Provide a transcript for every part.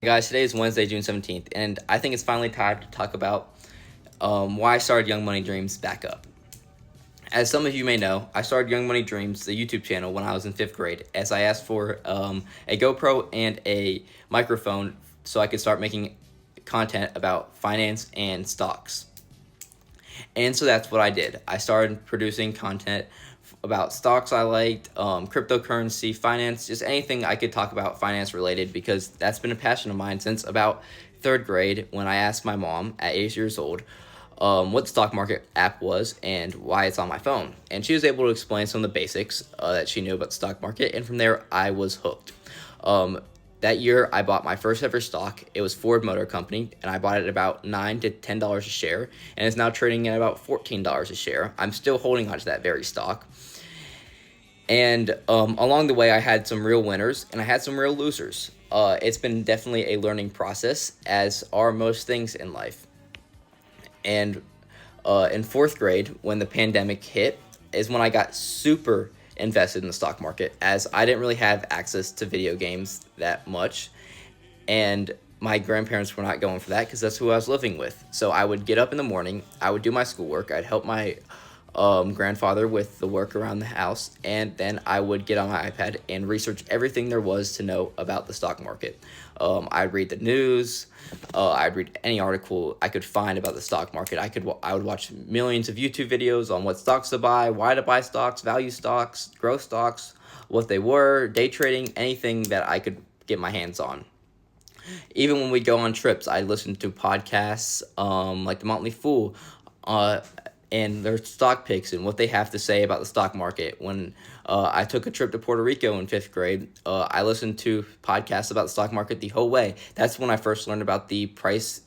Guys, today is Wednesday, June 17th, and I think it's finally time to talk about why I started Young Money Dreams back up. As some of you may know, I started Young Money Dreams, the YouTube channel, when I was in 5th grade, as I asked for a GoPro and a microphone so I could start making content about finance and stocks. And so that's what I did. I started producing content about stocks I liked, cryptocurrency, finance, just anything I could talk about finance related, because that's been a passion of mine since about 3rd grade when I asked my mom at 8 years old what the stock market app was and why it's on my phone. And she was able to explain some of the basics that she knew about the stock market, and from there I was hooked. That year, I bought my first ever stock. It was Ford Motor Company, and I bought it at about $9 to $10 a share, and it's now trading at about $14 a share. I'm still holding on to that very stock. And along the way, I had some real winners, and I had some real losers. It's been definitely a learning process, as are most things in life. And in 4th grade, when the pandemic hit, is when I got super invested in the stock market, as I didn't really have access to video games that much, and my grandparents were not going for that because that's who I was living with. So I would get up in the morning, I would do my schoolwork, I'd help my grandfather with the work around the house, and then I would get on my iPad and research everything there was to know about the stock market. I'd read the news, I'd read any article I could find about the stock market. I would watch millions of YouTube videos on what stocks to buy, why to buy stocks, value stocks, growth stocks, what they were, day trading, anything that I could get my hands on. Even when we go on trips, I listen to podcasts like The Motley Fool, and their stock picks and what they have to say about the stock market. When I took a trip to Puerto Rico in 5th grade, I listened to podcasts about the stock market the whole way. That's when I first learned about the price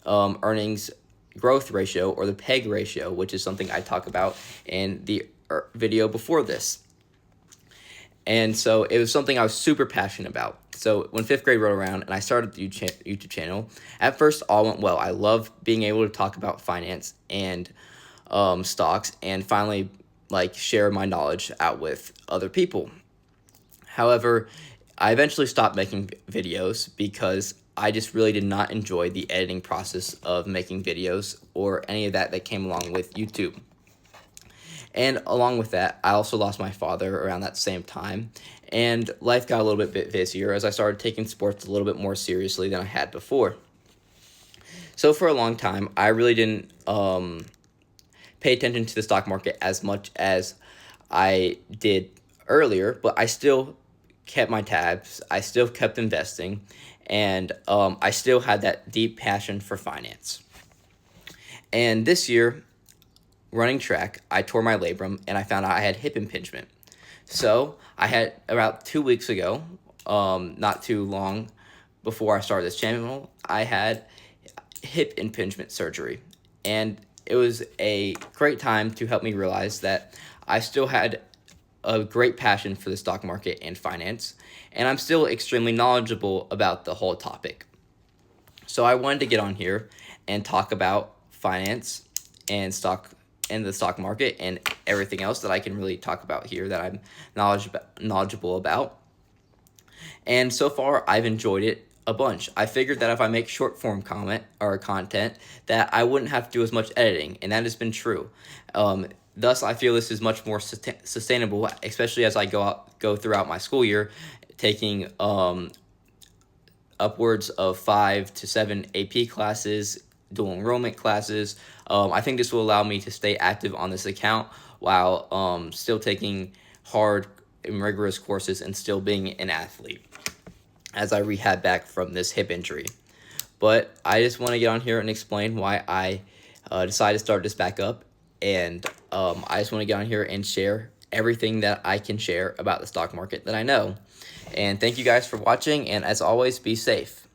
earnings growth ratio, or the PEG ratio, which is something I talk about in the video before this. And so it was something I was super passionate about. So when 5th grade rolled around and I started the YouTube channel, at first all went well. I loved being able to talk about finance and stocks, and finally share my knowledge out with other people. However, I eventually stopped making videos because I just really did not enjoy the editing process of making videos or any of that came along with YouTube. And along with that, I also lost my father around that same time, and life got a little bit busier as I started taking sports a little bit more seriously than I had before. So for a long time, I really didn't pay attention to the stock market as much as I did earlier, but I still kept my tabs, I still kept investing, and I still had that deep passion for finance. And this year, running track, I tore my labrum and I found out I had hip impingement. So I had about 2 weeks ago, not too long before I started this channel, I had hip impingement surgery. And it was a great time to help me realize that I still had a great passion for the stock market and finance, and I'm still extremely knowledgeable about the whole topic. So I wanted to get on here and talk about finance and the stock market and everything else that I can really talk about here that I'm knowledgeable about. And so far, I've enjoyed it a bunch. I figured that if I make short form content, that I wouldn't have to do as much editing, and that has been true. Thus, I feel this is much more sustainable, especially as I go throughout my school year, taking upwards of 5 to 7 AP classes, dual enrollment classes. I think this will allow me to stay active on this account while still taking hard and rigorous courses and still being an athlete as I rehab back from this hip injury. But I just want to get on here and explain why I decided to start this back up, and I just want to get on here and share everything that I can share about the stock market that I know. And thank you guys for watching, and as always, be safe.